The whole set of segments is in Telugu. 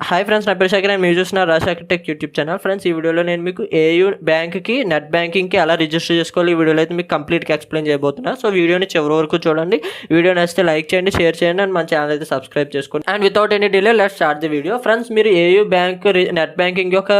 హాయ్ ఫ్రెండ్స్, నా పేరు శేఖర్. మీరు చూసిన Rajasekhar tech YouTube channel. Friends, ఈ వీడియోలో నేను మీకు ఏయూ బ్యాంక్కి నెట్ బ్యాంకింగ్కి ఎలా రిజిస్టర్ చేసుకోవాలి ఈ వీడియోలో అయితే మీకు కంప్లీట్గా ఎక్స్ప్లెయిన్ చేయబోతున్నా. సో వీడియోని చివరి వరకు చూడండి. వీడియో నచ్చితే లైక్ చేయండి, షేర్ చేయండి అండ్ మన ఛానల్ అయితే సబ్స్క్రైబ్ చేసుకోండి. And without any delay let's start the video. Friends, మీరు ఏయూ బ్యాంక్ నెట్ బ్యాంకింగ్ యొక్క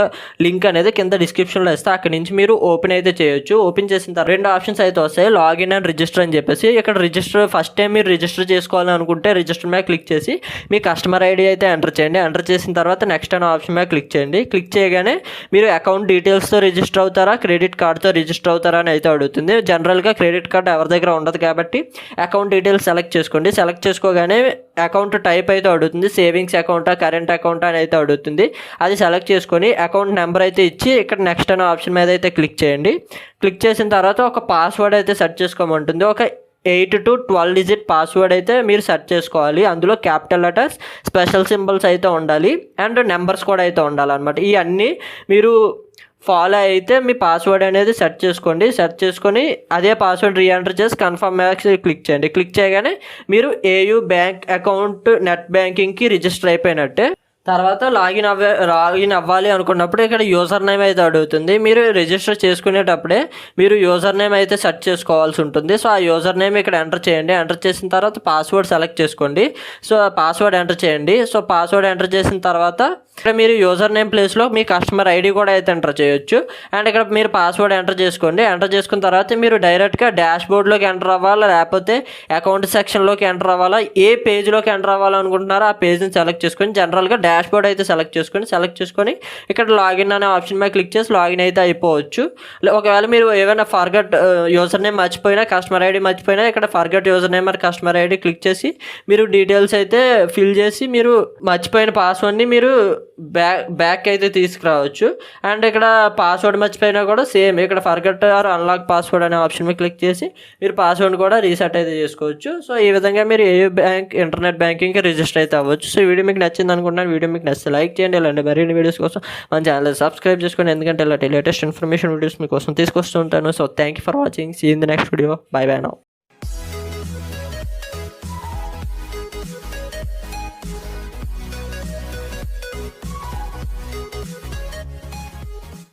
లింక్ అనేది కింద డిస్క్రిప్షన్లో ఇస్తే అక్కడ నుంచి మీరు ఓపెన్ అయితే చేయొచ్చు. ఓపెన్ చేసిన తర్వాత రెండు ఆప్షన్స్ అయితే వస్తాయి, లాగిన్ అండ్ రిజిస్టర్ అని చెప్పేసి. ఇక్కడ రిజిస్టర్ ఫస్ట్ టైం మీరు రిజిస్టర్ చేసుకోవాలని అనుకుంటే రిజిస్టర్ మీద క్లిక్ చేసి మీ కస్టమర్ ఐడి అయితే ఎంటర్ చేయండి. ఎంటర్ చేసిన తర్వాత నెక్స్ట్ అనే ఆప్షన్ మీద క్లిక్ చేయండి. క్లిక్ చేయగానే మీరు అకౌంట్ డీటెయిల్స్తో రిజిస్టర్ అవుతారా, క్రెడిట్ కార్డ్తో రిజిస్టర్ అవుతారా అని అయితే అడుగుతుంది. జనరల్గా క్రెడిట్ కార్డ్ ఎవరి దగ్గర ఉండదు కాబట్టి అకౌంట్ డీటెయిల్స్ సెలెక్ట్ చేసుకోండి. సెలెక్ట్ చేసుకోగానే అకౌంట్ టైప్ అయితే అడుగుతుంది, సేవింగ్స్ అకౌంటా కరెంట్ అకౌంట్ అని అయితే అడుగుతుంది. అది సెలెక్ట్ చేసుకొని అకౌంట్ నెంబర్ అయితే ఇచ్చి ఇక్కడ నెక్స్ట్ అనే ఆప్షన్ మీద అయితే క్లిక్ చేయండి. క్లిక్ చేసిన తర్వాత ఒక పాస్వర్డ్ అయితే సెట్ చేసుకోమంటుంది. ఒక 8 to 12 డిజిట్ పాస్వర్డ్ అయితే మీరు సెట్ చేసుకోవాలి. అందులో క్యాపిటల్ లెటర్స్, స్పెషల్ సింబల్స్ అయితే ఉండాలి అండ్ నెంబర్స్ కూడా అయితే ఉండాలన్నమాట. ఇవన్నీ మీరు ఫాలో అయితే మీ పాస్వర్డ్ అనేది సెట్ చేసుకోండి. సెట్ చేసుకొని అదే పాస్వర్డ్ రీఎంటర్ చేసి కన్ఫర్మ్ క్లిక్ చేయండి. క్లిక్ చేయగానే మీరు ఏయూ బ్యాంక్ అకౌంట్ నెట్ బ్యాంకింగ్కి రిజిస్టర్ అయిపోయినట్టే. తర్వాత లాగిన్ అవ్వాలి అనుకున్నప్పుడు ఇక్కడ యూజర్ నేమ్ అయితే అడుగుతుంది. మీరు రిజిస్టర్ చేసుకునేటప్పుడే మీరు యూజర్ నేమ్ అయితే సెట్ చేసుకోవాల్సి ఉంటుంది. సో ఆ యూజర్ నేమ్ ఇక్కడ ఎంటర్ చేయండి. ఎంటర్ చేసిన తర్వాత పాస్వర్డ్ సెలెక్ట్ చేసుకోండి. సో పాస్వర్డ్ ఎంటర్ చేయండి. సో పాస్వర్డ్ ఎంటర్ చేసిన తర్వాత ఇక్కడ మీరు యూజర్ నేమ్ ప్లేస్లో మీ కస్టమర్ ఐడి కూడా అయితే ఎంటర్ చేయొచ్చు. అండ్ ఇక్కడ మీరు పాస్వర్డ్ ఎంటర్ చేసుకోండి. ఎంటర్ చేసుకున్న తర్వాత మీరు డైరెక్ట్గా డాష్ బోర్డ్లోకి ఎంటర్ అవ్వాలా, లేకపోతే అకౌంట్ సెక్షన్లోకి ఎంటర్ అవ్వాలా, ఏ పేజ్లోకి ఎంటర్ అవ్వాలనుకుంటున్నారో ఆ పేజ్ని సెలెక్ట్ చేసుకొని జనరల్గా డాష్ బోర్డ్ అయితే సెలెక్ట్ చేసుకొని ఇక్కడ లాగిన్ అనే ఆప్షన్ మీద క్లిక్ చేసి లాగిన్ అయితే అయిపోవచ్చు. ఒకవేళ మీరు ఏమైనా ఫర్గట్ యూజర్ నేమ్ మర్చిపోయినా, కస్టమర్ ఐడి మర్చిపోయినా ఇక్కడ ఫర్గట్ యూజర్ నేమ్ మరి కస్టమర్ ఐడి క్లిక్ చేసి మీరు డీటెయిల్స్ అయితే ఫిల్ చేసి మీరు మర్చిపోయిన పాస్వర్డ్ని మీరు బ్యాక్ అయితే తీసుకురావచ్చు. అండ్ ఇక్కడ పాస్వర్డ్ మర్చిపోయినా కూడా సేమ్ ఇక్కడ ఫర్గట్ ఆర్ అన్లాక్ పాస్వర్డ్ అనే ఆప్షన్ మీద క్లిక్ చేసి మీరు పాస్వర్డ్ కూడా రీసెట్ అయితే చేసుకోవచ్చు. సో ఈ విధంగా మీరు ఏయూ బ్యాంక్ ఇంటర్నెట్ బ్యాంకింగ్కి రిజిస్టర్ అయితే అవ్వచ్చు. సో ఈ వీడియో మీకు నచ్చింది అనుకుంటున్నాను. వీడియో మీకు నచ్చితే లైక్ చేయండి. ఇలాంటి మరిన్ని వీడియోస్ కోసం మన ఛానల్ సబ్స్క్రైబ్ చేసుకోండి, ఎందుకంటే ఇలాంటి లేటెస్ట్ ఇన్ఫర్మేషన్ వీడియోస్ మీకోసం తీసుకొస్తూ ఉంటాను. So thank you for watching. See in the next video. Bye bye now.